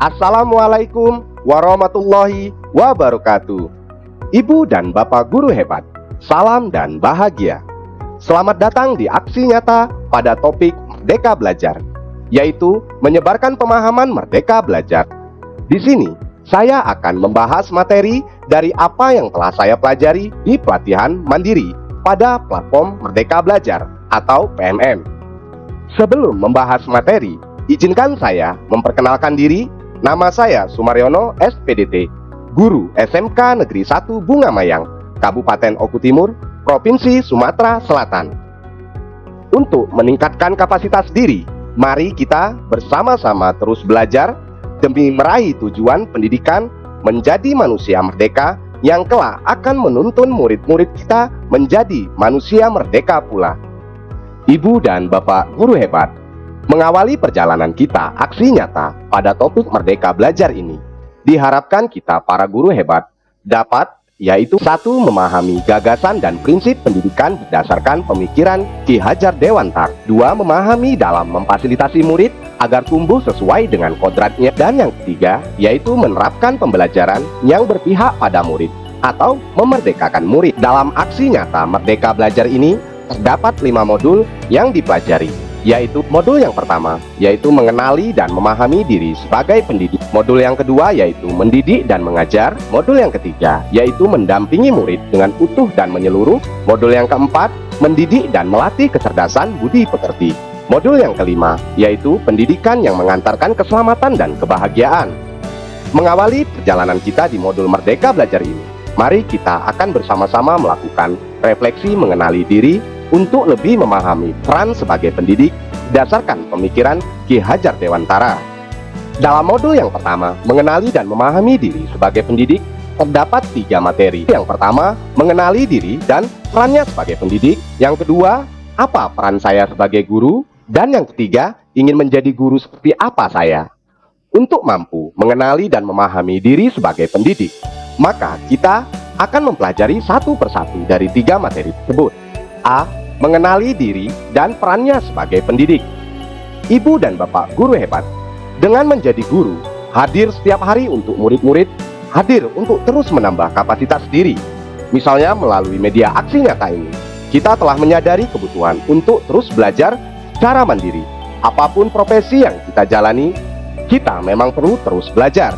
Assalamualaikum warahmatullahi wabarakatuh. Ibu dan Bapak guru hebat, salam dan bahagia. Selamat datang di aksi nyata pada topik Merdeka Belajar, yaitu menyebarkan pemahaman Merdeka Belajar. Di sini, saya akan membahas materi dari apa yang telah saya pelajari di pelatihan mandiri pada platform Merdeka Belajar atau PMM. Sebelum membahas materi, izinkan saya memperkenalkan diri. Nama saya Sumaryono SPDT, Guru SMK Negeri 1 Bunga Mayang, Kabupaten Oku Timur, Provinsi Sumatera Selatan. Untuk meningkatkan kapasitas diri, mari kita bersama-sama terus belajar demi meraih tujuan pendidikan menjadi manusia merdeka yang kelak akan menuntun murid-murid kita menjadi manusia merdeka pula. Ibu dan Bapak guru hebat, mengawali perjalanan kita aksi nyata pada topik Merdeka Belajar ini, diharapkan kita para guru hebat dapat, yaitu 1. Memahami gagasan dan prinsip pendidikan berdasarkan pemikiran Ki Hajar Dewantara. 2. Memahami dalam memfasilitasi murid agar tumbuh sesuai dengan kodratnya. Dan yang ketiga, yaitu menerapkan pembelajaran yang berpihak pada murid atau memerdekakan murid. Dalam aksi nyata Merdeka Belajar ini terdapat 5 modul yang dipelajari, yaitu modul yang pertama, yaitu mengenali dan memahami diri sebagai pendidik. Modul yang kedua, yaitu mendidik dan mengajar. Modul yang ketiga, yaitu mendampingi murid dengan utuh dan menyeluruh. Modul yang keempat, mendidik dan melatih kecerdasan budi pekerti. Modul yang kelima, yaitu pendidikan yang mengantarkan keselamatan dan kebahagiaan. Mengawali perjalanan kita di modul Merdeka Belajar ini, mari kita akan bersama-sama melakukan refleksi mengenali diri untuk lebih memahami peran sebagai pendidik berdasarkan pemikiran Ki Hajar Dewantara. Dalam modul yang pertama, mengenali dan memahami diri sebagai pendidik, terdapat 3 materi. Yang pertama, mengenali diri dan perannya sebagai pendidik. Yang kedua, apa peran saya sebagai guru. Dan yang ketiga, ingin menjadi guru seperti apa saya. Untuk mampu mengenali dan memahami diri sebagai pendidik, maka kita akan mempelajari satu persatu dari 3 materi tersebut. A. Mengenali diri dan perannya sebagai pendidik. Ibu dan Bapak guru hebat, dengan menjadi guru, hadir setiap hari untuk murid-murid, hadir untuk terus menambah kapasitas diri. Misalnya melalui media aksi nyata ini, kita telah menyadari kebutuhan untuk terus belajar secara mandiri. Apapun profesi yang kita jalani, kita memang perlu terus belajar.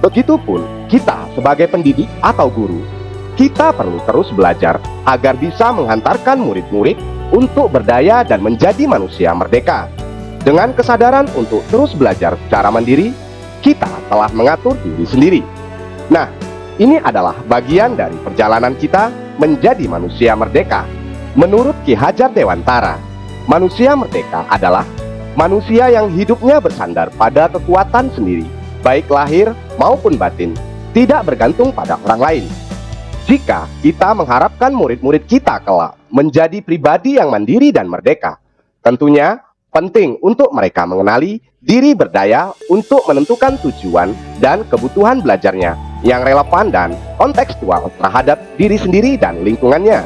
Begitupun kita sebagai pendidik atau guru, kita perlu terus belajar agar bisa menghantarkan murid-murid untuk berdaya dan menjadi manusia merdeka. Dengan kesadaran untuk terus belajar secara mandiri, kita telah mengatur diri sendiri. Nah, ini adalah bagian dari perjalanan kita menjadi manusia merdeka. Menurut Ki Hajar Dewantara, manusia merdeka adalah manusia yang hidupnya bersandar pada kekuatan sendiri, baik lahir maupun batin, tidak bergantung pada orang lain. Jika kita mengharapkan murid-murid kita kelak menjadi pribadi yang mandiri dan merdeka, tentunya penting untuk mereka mengenali diri berdaya untuk menentukan tujuan dan kebutuhan belajarnya yang relevan dan kontekstual terhadap diri sendiri dan lingkungannya.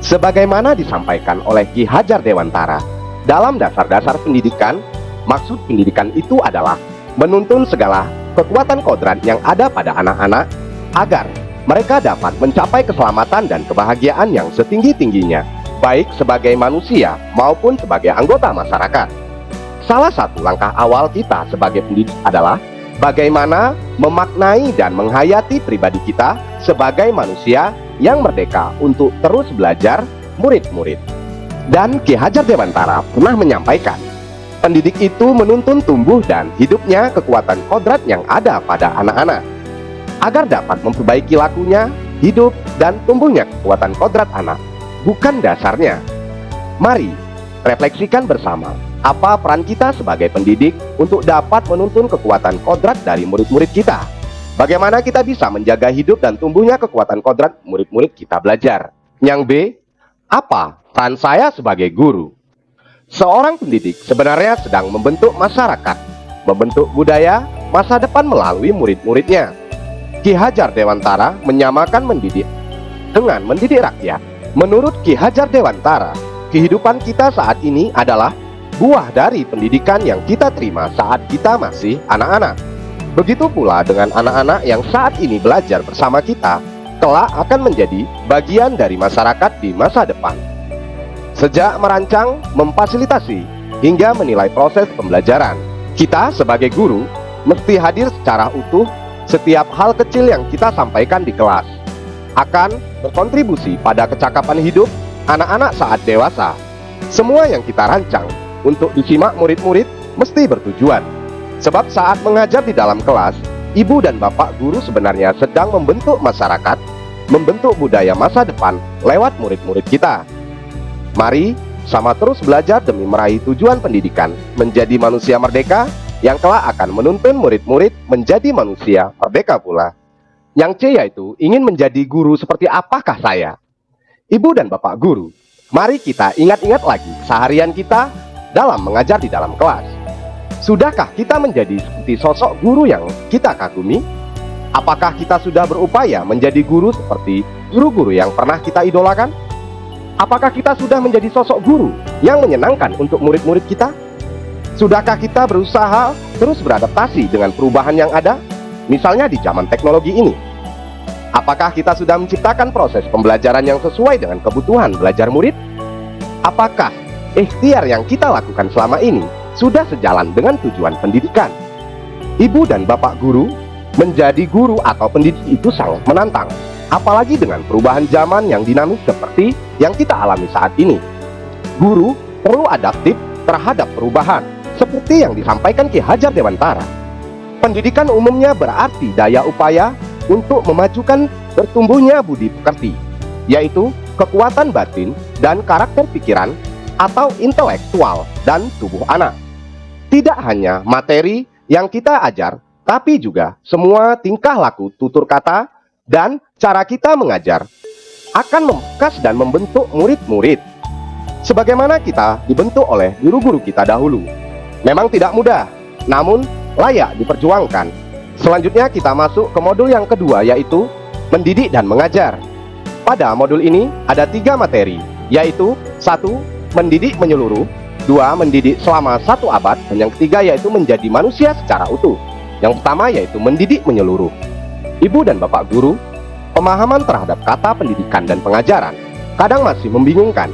Sebagaimana disampaikan oleh Ki Hajar Dewantara, dalam dasar-dasar pendidikan, maksud pendidikan itu adalah menuntun segala kekuatan kodrat yang ada pada anak-anak agar mereka dapat mencapai keselamatan dan kebahagiaan yang setinggi-tingginya, baik sebagai manusia maupun sebagai anggota masyarakat. Salah satu langkah awal kita sebagai pendidik adalah bagaimana memaknai dan menghayati pribadi kita sebagai manusia yang merdeka untuk terus belajar murid-murid. Dan Ki Hajar Dewantara pernah menyampaikan, pendidik itu menuntun tumbuh dan hidupnya kekuatan kodrat yang ada pada anak-anak, agar dapat memperbaiki lakunya, hidup, dan tumbuhnya kekuatan kodrat anak, bukan dasarnya. Mari refleksikan bersama apa peran kita sebagai pendidik untuk dapat menuntun kekuatan kodrat dari murid-murid kita. Bagaimana kita bisa menjaga hidup dan tumbuhnya kekuatan kodrat murid-murid kita belajar. Yang B, apa peran saya sebagai guru? Seorang pendidik sebenarnya sedang membentuk masyarakat, membentuk budaya masa depan melalui murid-muridnya. Ki Hajar Dewantara menyamakan mendidik dengan mendidik rakyat. Menurut Ki Hajar Dewantara, kehidupan kita saat ini adalah buah dari pendidikan yang kita terima saat kita masih anak-anak. Begitu pula dengan anak-anak yang saat ini belajar bersama kita, kelak akan menjadi bagian dari masyarakat di masa depan. Sejak merancang, memfasilitasi, hingga menilai proses pembelajaran, kita sebagai guru mesti hadir secara utuh. Setiap hal kecil yang kita sampaikan di kelas akan berkontribusi pada kecakapan hidup anak-anak saat dewasa. Semua yang kita rancang untuk disimak murid-murid mesti bertujuan. Sebab saat mengajar di dalam kelas, ibu dan bapak guru sebenarnya sedang membentuk masyarakat, membentuk budaya masa depan lewat murid-murid kita. Mari sama terus belajar demi meraih tujuan pendidikan, menjadi manusia merdeka yang kelak akan menuntun murid-murid menjadi manusia merdeka pula. Yang C yaitu ingin menjadi guru seperti apakah saya? Ibu dan bapak guru, mari kita ingat-ingat lagi seharian kita dalam mengajar di dalam kelas. Sudahkah kita menjadi seperti sosok guru yang kita kagumi? Apakah kita sudah berupaya menjadi guru seperti guru-guru yang pernah kita idolakan? Apakah kita sudah menjadi sosok guru yang menyenangkan untuk murid-murid kita? Sudahkah kita berusaha terus beradaptasi dengan perubahan yang ada, misalnya di zaman teknologi ini? Apakah kita sudah menciptakan proses pembelajaran yang sesuai dengan kebutuhan belajar murid? Apakah ikhtiar yang kita lakukan selama ini sudah sejalan dengan tujuan pendidikan? Ibu dan bapak guru, menjadi guru atau pendidik itu sangat menantang, apalagi dengan perubahan zaman yang dinamis seperti yang kita alami saat ini. Guru perlu adaptif terhadap perubahan, seperti yang disampaikan Ki Hajar Dewantara. Pendidikan umumnya berarti daya upaya untuk memajukan bertumbuhnya budi pekerti, yaitu kekuatan batin dan karakter pikiran atau intelektual dan tubuh anak. Tidak hanya materi yang kita ajar, tapi juga semua tingkah laku, tutur kata, dan cara kita mengajar akan membekas dan membentuk murid-murid sebagaimana kita dibentuk oleh guru-guru kita dahulu. Memang tidak mudah, namun layak diperjuangkan. Selanjutnya kita masuk ke modul yang kedua, yaitu mendidik dan mengajar. Pada modul ini ada 3 materi, yaitu 1. Mendidik menyeluruh, 2. Mendidik selama 1 abad, dan yang ketiga yaitu menjadi manusia secara utuh. Yang pertama yaitu mendidik menyeluruh. Ibu dan bapak guru, pemahaman terhadap kata pendidikan dan pengajaran kadang masih membingungkan.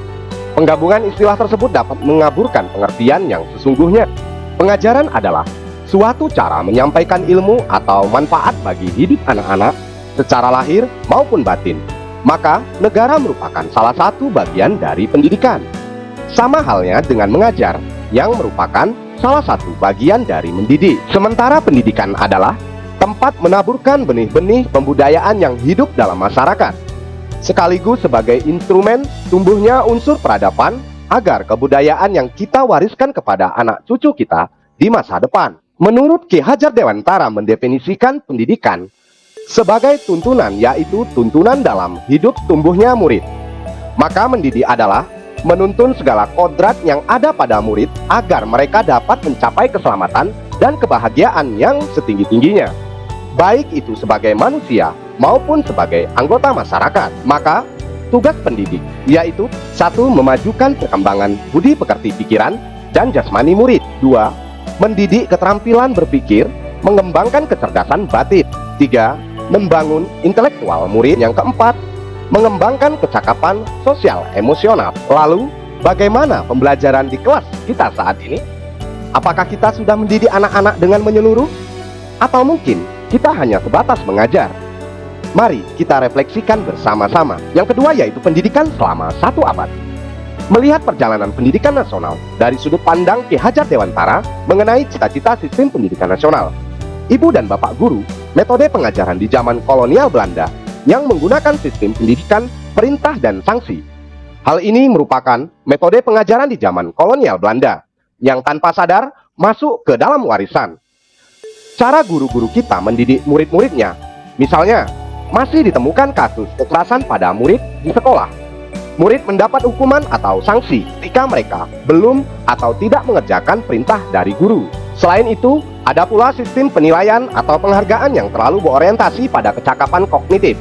Penggabungan istilah tersebut dapat mengaburkan pengertian yang sesungguhnya. Pengajaran adalah suatu cara menyampaikan ilmu atau manfaat bagi hidup anak-anak secara lahir maupun batin. Maka negara merupakan salah satu bagian dari pendidikan. Sama halnya dengan mengajar yang merupakan salah satu bagian dari mendidik. Sementara pendidikan adalah tempat menaburkan benih-benih pembudayaan yang hidup dalam masyarakat, sekaligus sebagai instrumen tumbuhnya unsur peradaban agar kebudayaan yang kita wariskan kepada anak cucu kita di masa depan. Menurut Ki Hajar Dewantara mendefinisikan pendidikan sebagai tuntunan, yaitu tuntunan dalam hidup tumbuhnya murid. Maka mendidik adalah menuntun segala kodrat yang ada pada murid agar mereka dapat mencapai keselamatan dan kebahagiaan yang setinggi-tingginya, baik itu sebagai manusia maupun sebagai anggota masyarakat. Maka tugas pendidik yaitu 1. Memajukan perkembangan budi pekerti pikiran dan jasmani murid, 2. Mendidik keterampilan berpikir, mengembangkan kecerdasan batin, 3. Membangun intelektual murid, yang keempat mengembangkan kecakapan sosial emosional. Lalu bagaimana pembelajaran di kelas kita saat ini? Apakah kita sudah mendidik anak-anak dengan menyeluruh? Atau mungkin kita hanya sebatas mengajar? Mari kita refleksikan bersama-sama. Yang kedua yaitu pendidikan selama 1 abad. Melihat perjalanan pendidikan nasional dari sudut pandang Ki Hajar Dewantara mengenai cita-cita sistem pendidikan nasional. Ibu dan bapak guru, metode pengajaran di zaman kolonial Belanda yang menggunakan sistem pendidikan perintah dan sanksi. Hal ini merupakan metode pengajaran di zaman kolonial Belanda yang tanpa sadar masuk ke dalam warisan. Cara guru-guru kita mendidik murid-muridnya, misalnya masih ditemukan kasus kekerasan pada murid di sekolah. Murid mendapat hukuman atau sanksi ketika mereka belum atau tidak mengerjakan perintah dari guru. Selain itu, ada pula sistem penilaian atau penghargaan yang terlalu berorientasi pada kecakapan kognitif.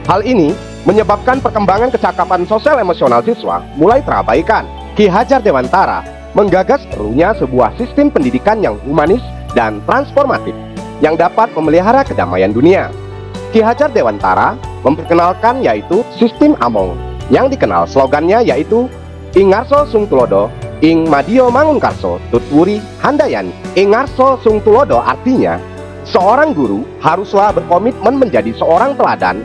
Hal ini menyebabkan perkembangan kecakapan sosial emosional siswa mulai terabaikan. Ki Hajar Dewantara menggagas perlunya sebuah sistem pendidikan yang humanis dan transformatif. yang dapat memelihara kedamaian dunia. Ki Hajar Dewantara memperkenalkan yaitu sistem Among, yang dikenal slogannya yaitu Ing Ngarso Sung Tulodo, Ing Madio Mangunkarso, Tutwuri Handayani. Ing Ngarso Sung Tulodo artinya, seorang guru haruslah berkomitmen menjadi seorang teladan.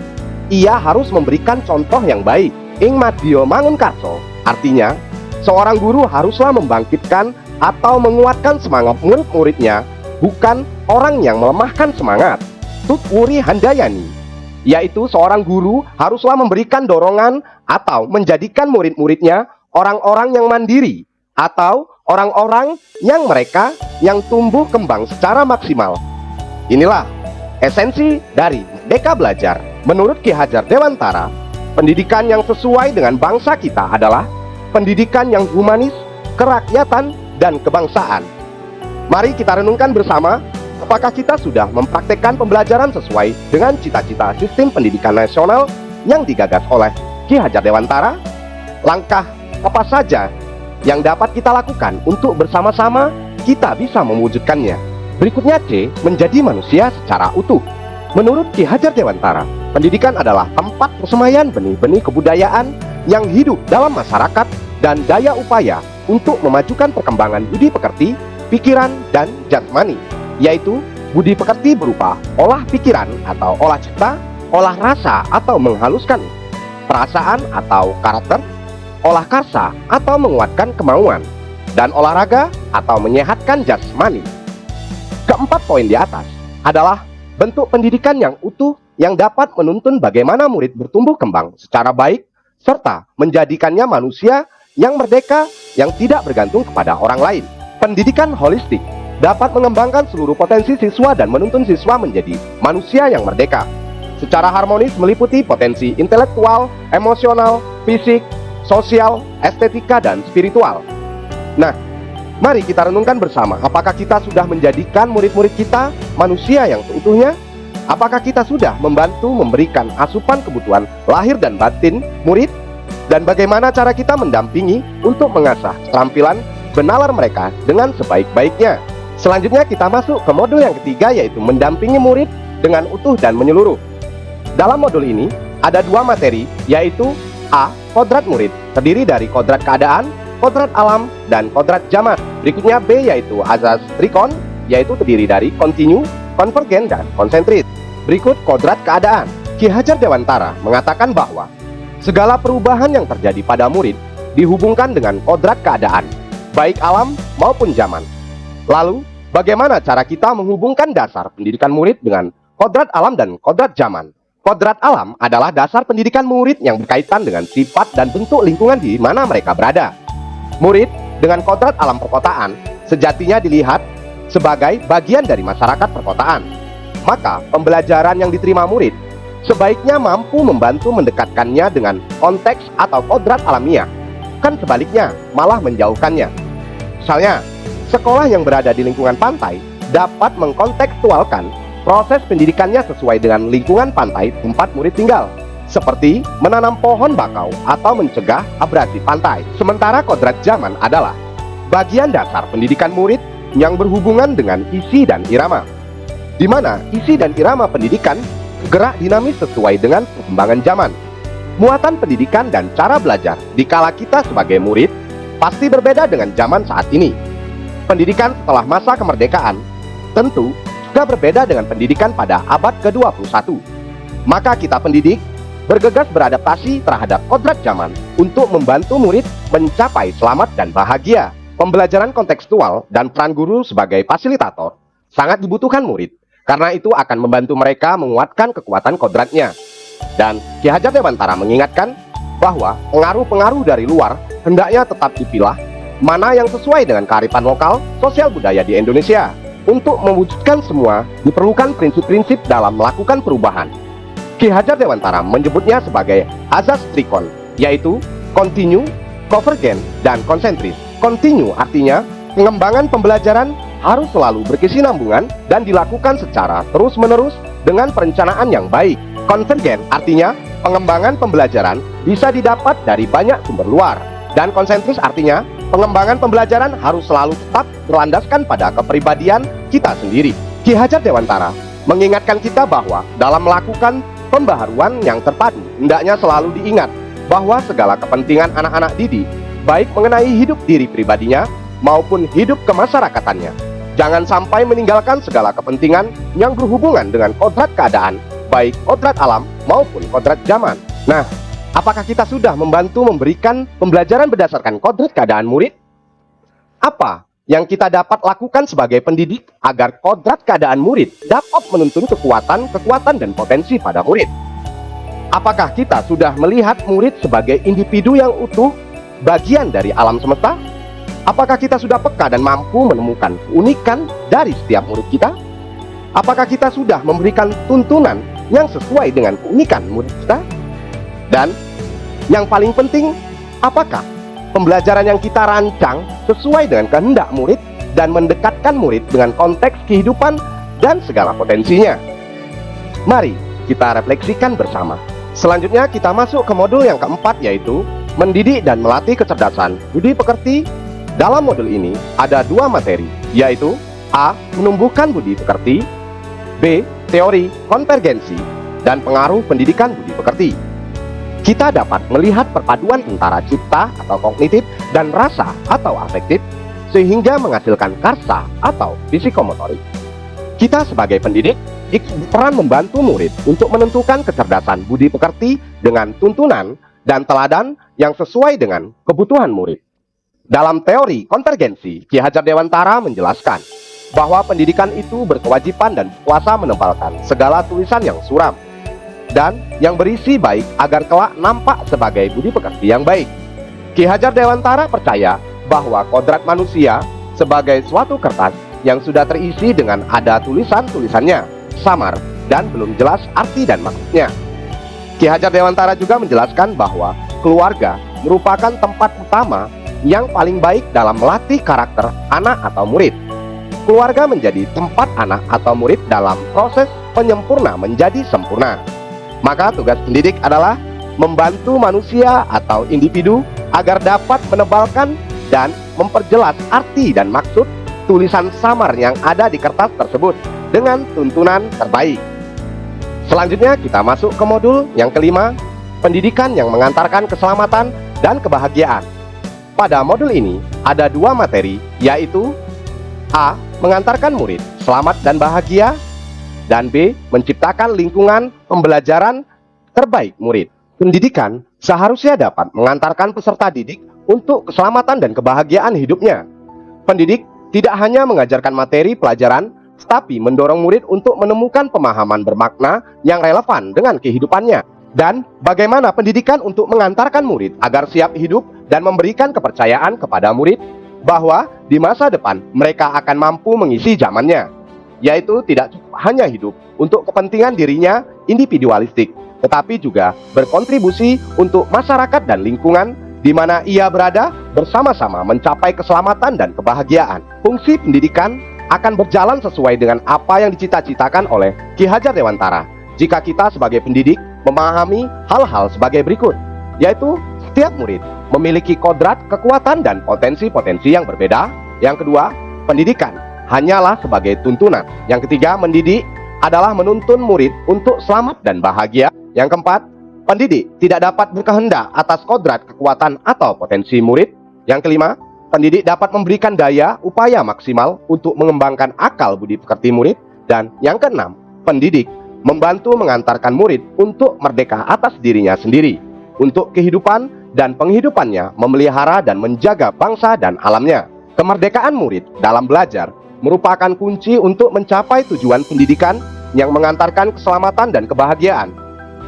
Ia harus memberikan contoh yang baik. Ing Madio Mangunkarso artinya, seorang guru haruslah membangkitkan atau menguatkan semangat murid-muridnya, bukan orang yang melemahkan semangat. Tutwuri Handayani, yaitu seorang guru haruslah memberikan dorongan atau menjadikan murid-muridnya orang-orang yang mandiri, atau orang-orang yang mereka yang tumbuh kembang secara maksimal. Inilah esensi dari Merdeka Belajar. Menurut Ki Hajar Dewantara, pendidikan yang sesuai dengan bangsa kita adalah pendidikan yang humanis, kerakyatan, dan kebangsaan. Mari kita renungkan bersama, apakah kita sudah mempraktekkan pembelajaran sesuai dengan cita-cita sistem pendidikan nasional yang digagas oleh Ki Hajar Dewantara? Langkah apa saja yang dapat kita lakukan untuk bersama-sama kita bisa mewujudkannya? Berikutnya C, menjadi manusia secara utuh. Menurut Ki Hajar Dewantara, pendidikan adalah tempat persemaian benih-benih kebudayaan yang hidup dalam masyarakat dan daya upaya untuk memajukan perkembangan budi pekerti, pikiran, dan jasmani, yaitu budi pekerti berupa olah pikiran atau olah cipta, olah rasa atau menghaluskan perasaan atau karakter, olah karsa atau menguatkan kemauan, dan olahraga atau menyehatkan jasmani. Keempat poin di atas adalah bentuk pendidikan yang utuh yang dapat menuntun bagaimana murid bertumbuh kembang secara baik, serta menjadikannya manusia yang merdeka yang tidak bergantung kepada orang lain. Pendidikan holistik dapat mengembangkan seluruh potensi siswa dan menuntun siswa menjadi manusia yang merdeka secara harmonis, meliputi potensi intelektual, emosional, fisik, sosial, estetika, dan spiritual. Nah, mari kita renungkan bersama, apakah kita sudah menjadikan murid-murid kita manusia yang seutuhnya? Apakah kita sudah membantu memberikan asupan kebutuhan lahir dan batin murid? Dan bagaimana cara kita mendampingi untuk mengasah keterampilan benalar mereka dengan sebaik-baiknya? Selanjutnya kita masuk ke modul yang ketiga, yaitu mendampingi murid dengan utuh dan menyeluruh. Dalam modul ini ada dua materi, yaitu A. Kodrat murid, terdiri dari kodrat keadaan, kodrat alam, dan kodrat zaman. Berikutnya B, yaitu azas trikon, yaitu terdiri dari kontinu, konvergen, dan konsentris. Berikut kodrat keadaan. Ki Hajar Dewantara mengatakan bahwa segala perubahan yang terjadi pada murid dihubungkan dengan kodrat keadaan, baik alam maupun zaman. Lalu, bagaimana cara kita menghubungkan dasar pendidikan murid dengan kodrat alam dan kodrat zaman? Kodrat alam adalah dasar pendidikan murid yang berkaitan dengan sifat dan bentuk lingkungan di mana mereka berada. Murid dengan kodrat alam perkotaan sejatinya dilihat sebagai bagian dari masyarakat perkotaan. Maka, pembelajaran yang diterima murid sebaiknya mampu membantu mendekatkannya dengan konteks atau kodrat alamiah. Kan sebaliknya, malah menjauhkannya. Misalnya, sekolah yang berada di lingkungan pantai dapat mengkontekstualkan proses pendidikannya sesuai dengan lingkungan pantai tempat murid tinggal, seperti menanam pohon bakau atau mencegah abrasi pantai. Sementara kodrat zaman adalah bagian dasar pendidikan murid yang berhubungan dengan isi dan irama, di mana isi dan irama pendidikan gerak dinamis sesuai dengan perkembangan zaman. Muatan pendidikan dan cara belajar dikala kita sebagai murid pasti berbeda dengan zaman saat ini. Pendidikan setelah masa kemerdekaan tentu juga berbeda dengan pendidikan pada abad ke-21. Maka kita pendidik bergegas beradaptasi terhadap kodrat zaman untuk membantu murid mencapai selamat dan bahagia. Pembelajaran kontekstual dan peran guru sebagai fasilitator sangat dibutuhkan murid, karena itu akan membantu mereka menguatkan kekuatan kodratnya. Dan Ki Hajar Dewantara mengingatkan bahwa pengaruh-pengaruh dari luar hendaknya tetap dipilah mana yang sesuai dengan kearifan lokal sosial budaya di Indonesia. Untuk mewujudkan semua, diperlukan prinsip-prinsip dalam melakukan perubahan. Ki Hajar Dewantara menyebutnya sebagai azas trikon, yaitu kontinu, konvergen, dan konsentris. Kontinu artinya pengembangan pembelajaran harus selalu berkesinambungan dan dilakukan secara terus-menerus dengan perencanaan yang baik. Konvergen artinya pengembangan pembelajaran bisa didapat dari banyak sumber luar. Dan konsentris artinya pengembangan pembelajaran harus selalu tetap berlandaskan pada kepribadian kita sendiri. Ki Hajar Dewantara mengingatkan kita bahwa dalam melakukan pembaharuan yang terpadu, hendaknya selalu diingat bahwa segala kepentingan anak-anak didik, baik mengenai hidup diri pribadinya maupun hidup kemasyarakatannya, jangan sampai meninggalkan segala kepentingan yang berhubungan dengan kodrat keadaan, baik kodrat alam maupun kodrat zaman. Nah, apakah kita sudah membantu memberikan pembelajaran berdasarkan kodrat keadaan murid? Apa yang kita dapat lakukan sebagai pendidik agar kodrat keadaan murid dapat menuntun kekuatan dan potensi pada murid? Apakah kita sudah melihat murid sebagai individu yang utuh, bagian dari alam semesta? Apakah kita sudah peka dan mampu menemukan keunikan dari setiap murid kita? Apakah kita sudah memberikan tuntunan yang sesuai dengan keunikan murid kita? Dan yang paling penting, apakah pembelajaran yang kita rancang sesuai dengan kehendak murid dan mendekatkan murid dengan konteks kehidupan dan segala potensinya? Mari kita refleksikan bersama. Selanjutnya kita masuk ke modul yang keempat, yaitu mendidik dan melatih kecerdasan budi pekerti. Dalam modul ini ada dua materi, yaitu A. Menumbuhkan budi pekerti, B. Teori konvergensi dan pengaruh pendidikan budi pekerti. Kita dapat melihat perpaduan antara cipta atau kognitif dan rasa atau afektif sehingga menghasilkan karsa atau psikomotorik. Kita sebagai pendidik berperan membantu murid untuk menentukan kecerdasan budi pekerti dengan tuntunan dan teladan yang sesuai dengan kebutuhan murid. Dalam teori konvergensi, Ki Hajar Dewantara menjelaskan bahwa pendidikan itu berkewajiban dan kuasa menempelkan segala tulisan yang suram dan yang berisi baik agar kelak nampak sebagai budi pekerti yang baik. Ki Hajar Dewantara percaya bahwa kodrat manusia sebagai suatu kertas yang sudah terisi dengan ada tulisan-tulisannya, samar dan belum jelas arti dan maksudnya. Ki Hajar Dewantara juga menjelaskan bahwa keluarga merupakan tempat utama yang paling baik dalam melatih karakter anak atau murid. Keluarga menjadi tempat anak atau murid dalam proses penyempurna menjadi sempurna. Maka tugas pendidik adalah membantu manusia atau individu agar dapat menebalkan dan memperjelas arti dan maksud tulisan samar yang ada di kertas tersebut dengan tuntunan terbaik. Selanjutnya kita masuk ke modul yang kelima, pendidikan yang mengantarkan keselamatan dan kebahagiaan. Pada modul ini ada dua materi, yaitu A. Mengantarkan murid selamat dan bahagia, dan B. Menciptakan lingkungan pembelajaran terbaik murid. Pendidikan seharusnya dapat mengantarkan peserta didik untuk keselamatan dan kebahagiaan hidupnya. Pendidik tidak hanya mengajarkan materi pelajaran, tetapi mendorong murid untuk menemukan pemahaman bermakna yang relevan dengan kehidupannya. Dan bagaimana pendidikan untuk mengantarkan murid agar siap hidup dan memberikan kepercayaan kepada murid bahwa di masa depan mereka akan mampu mengisi zamannya, yaitu tidak cukup hanya hidup untuk kepentingan dirinya individualistik, tetapi juga berkontribusi untuk masyarakat dan lingkungan di mana ia berada bersama-sama mencapai keselamatan dan kebahagiaan. Fungsi pendidikan akan berjalan sesuai dengan apa yang dicita-citakan oleh Ki Hajar Dewantara jika kita sebagai pendidik memahami hal-hal sebagai berikut, yaitu setiap murid memiliki kodrat, kekuatan, dan potensi-potensi yang berbeda. Yang kedua, pendidikan hanyalah sebagai tuntunan. Yang ketiga, mendidik adalah menuntun murid untuk selamat dan bahagia. Yang keempat, pendidik tidak dapat berkehendak atas kodrat, kekuatan, atau potensi murid. Yang kelima, pendidik dapat memberikan daya upaya maksimal untuk mengembangkan akal budi pekerti murid. Dan yang keenam, pendidik membantu mengantarkan murid untuk merdeka atas dirinya sendiri, untuk kehidupan dan penghidupannya, memelihara dan menjaga bangsa dan alamnya. Kemerdekaan murid dalam belajar merupakan kunci untuk mencapai tujuan pendidikan yang mengantarkan keselamatan dan kebahagiaan.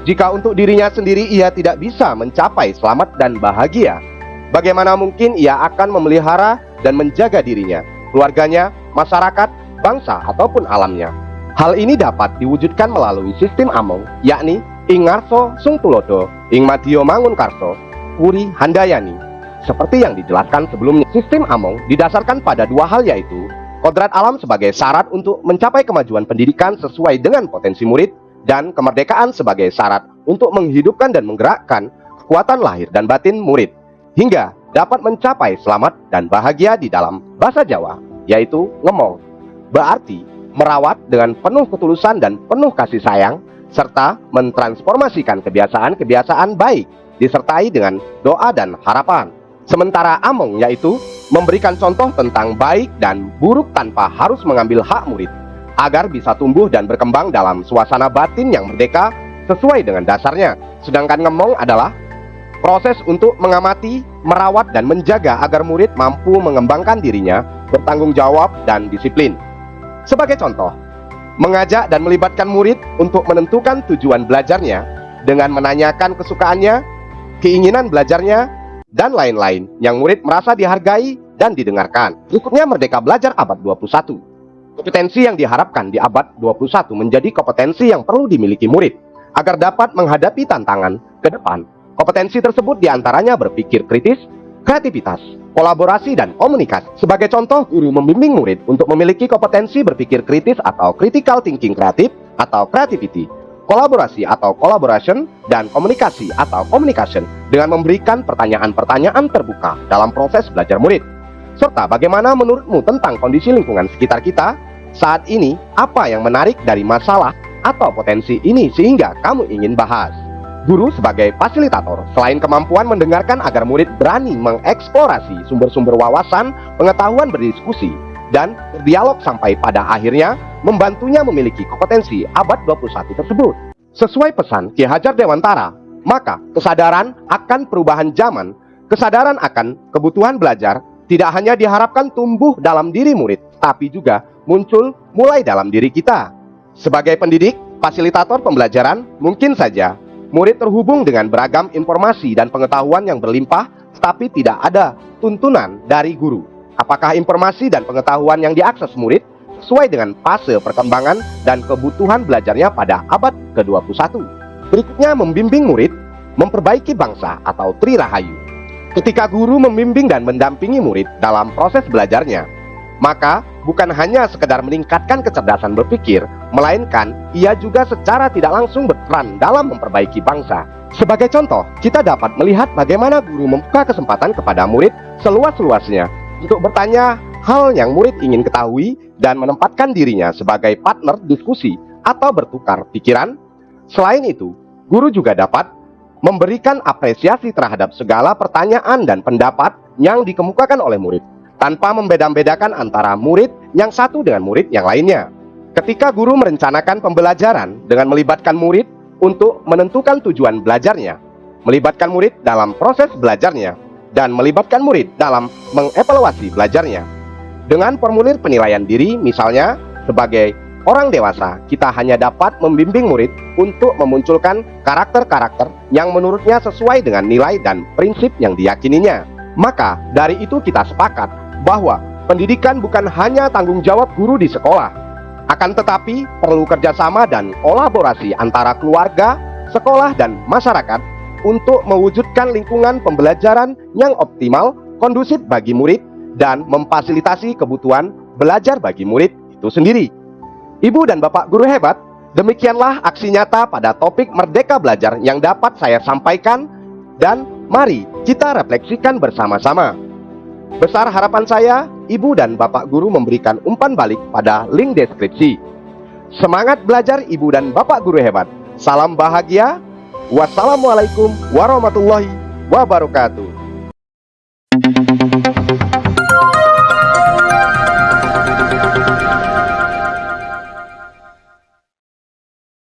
Jika untuk dirinya sendiri ia tidak bisa mencapai selamat dan bahagia, bagaimana mungkin ia akan memelihara dan menjaga dirinya, keluarganya, masyarakat, bangsa, ataupun alamnya? Hal ini dapat diwujudkan melalui sistem Among, yakni ing ngarso sung tulodo, ing madya mangun karso, Wuri Handayani. Seperti yang dijelaskan sebelumnya, sistem Among didasarkan pada dua hal, yaitu kodrat alam sebagai syarat untuk mencapai kemajuan pendidikan sesuai dengan potensi murid, dan kemerdekaan sebagai syarat untuk menghidupkan dan menggerakkan kekuatan lahir dan batin murid, hingga dapat mencapai selamat dan bahagia di dalam bahasa Jawa, yaitu ngemong. Berarti merawat dengan penuh ketulusan dan penuh kasih sayang, serta mentransformasikan kebiasaan-kebiasaan baik disertai dengan doa dan harapan. Sementara Among yaitu memberikan contoh tentang baik dan buruk tanpa harus mengambil hak murid, agar bisa tumbuh dan berkembang dalam suasana batin yang merdeka sesuai dengan dasarnya. Sedangkan Ngemong adalah proses untuk mengamati, merawat, dan menjaga agar murid mampu mengembangkan dirinya, bertanggung jawab, dan disiplin. Sebagai contoh, mengajak dan melibatkan murid untuk menentukan tujuan belajarnya dengan menanyakan kesukaannya, keinginan belajarnya, dan lain-lain yang murid merasa dihargai dan didengarkan. Berikutnya Merdeka Belajar Abad 21. Kompetensi yang diharapkan di abad 21 menjadi kompetensi yang perlu dimiliki murid agar dapat menghadapi tantangan ke depan. Kompetensi tersebut diantaranya berpikir kritis, kreativitas, kolaborasi, dan komunikasi. Sebagai contoh, guru membimbing murid untuk memiliki kompetensi berpikir kritis atau critical thinking kreatif atau creativity, kolaborasi atau collaboration, dan komunikasi atau communication dengan memberikan pertanyaan-pertanyaan terbuka dalam proses belajar murid. Serta bagaimana menurutmu tentang kondisi lingkungan sekitar kita saat ini, apa yang menarik dari masalah atau potensi ini sehingga kamu ingin bahas. Guru sebagai fasilitator, selain kemampuan mendengarkan agar murid berani mengeksplorasi sumber-sumber wawasan, pengetahuan, berdiskusi, dan berdialog sampai pada akhirnya membantunya memiliki kompetensi abad 21 tersebut. Sesuai pesan Ki Hajar Dewantara, maka kesadaran akan perubahan zaman, kesadaran akan kebutuhan belajar tidak hanya diharapkan tumbuh dalam diri murid, tapi juga muncul mulai dalam diri kita. Sebagai pendidik, fasilitator pembelajaran, mungkin saja murid terhubung dengan beragam informasi dan pengetahuan yang berlimpah, tetapi tidak ada tuntunan dari guru. Apakah informasi dan pengetahuan yang diakses murid sesuai dengan fase perkembangan dan kebutuhan belajarnya pada abad ke-21? Berikutnya, membimbing murid memperbaiki bangsa atau Tri Rahayu. Ketika guru membimbing dan mendampingi murid dalam proses belajarnya, maka bukan hanya sekedar meningkatkan kecerdasan berpikir, melainkan ia juga secara tidak langsung berperan dalam memperbaiki bangsa. Sebagai contoh, kita dapat melihat bagaimana guru membuka kesempatan kepada murid seluas-luasnya untuk bertanya hal yang murid ingin ketahui dan menempatkan dirinya sebagai partner diskusi atau bertukar pikiran. Selain itu, guru juga dapat memberikan apresiasi terhadap segala pertanyaan dan pendapat yang dikemukakan oleh murid, tanpa membeda-bedakan antara murid yang satu dengan murid yang lainnya. Ketika guru merencanakan pembelajaran dengan melibatkan murid untuk menentukan tujuan belajarnya, melibatkan murid dalam proses belajarnya, dan melibatkan murid dalam mengevaluasi belajarnya. Dengan formulir penilaian diri, misalnya, sebagai orang dewasa, kita hanya dapat membimbing murid untuk memunculkan karakter-karakter yang menurutnya sesuai dengan nilai dan prinsip yang diyakininya. Maka, dari itu kita sepakat bahwa pendidikan bukan hanya tanggung jawab guru di sekolah, akan tetapi perlu kerjasama dan kolaborasi antara keluarga, sekolah, dan masyarakat untuk mewujudkan lingkungan pembelajaran yang optimal, kondusif bagi murid, dan memfasilitasi kebutuhan belajar bagi murid itu sendiri. Ibu dan Bapak guru hebat, demikianlah aksi nyata pada topik Merdeka Belajar yang dapat saya sampaikan, dan mari kita refleksikan bersama-sama. Besar harapan saya, Ibu dan Bapak guru memberikan umpan balik pada link deskripsi. Semangat belajar Ibu dan Bapak guru hebat. Salam bahagia. Wassalamualaikum warahmatullahi wabarakatuh.